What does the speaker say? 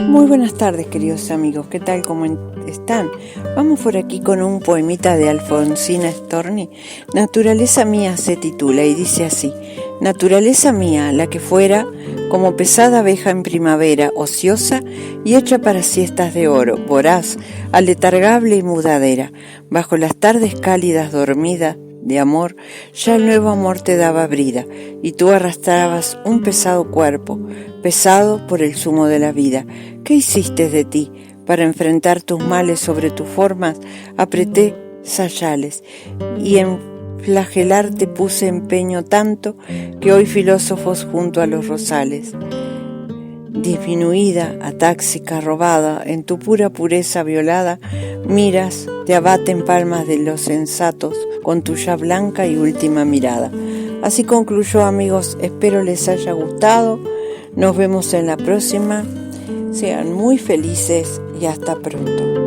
Muy buenas tardes, queridos amigos, ¿qué tal? ¿Cómo están? Vamos por aquí con un poemita de Alfonsina Storni. Naturaleza mía se titula y dice así: naturaleza mía, la que fuera como pesada abeja en primavera, ociosa y hecha para siestas de oro, voraz, aletargable y mudadera, bajo las tardes cálidas dormida de amor, ya el nuevo amor te daba brida, y tú arrastrabas un pesado cuerpo, pesado por el zumo de la vida. ¿Qué hiciste de ti? Para enfrentar tus males sobre tus formas, apreté sayales, y en flagelarte puse empeño tanto, que hoy filósofos junto a los rosales. Disminuida, atáxica, robada, en tu pura pureza violada, miras, te abaten palmas de los sensatos, con tu ya blanca y última mirada. Así concluyó, amigos, espero les haya gustado, nos vemos en la próxima, sean muy felices y hasta pronto.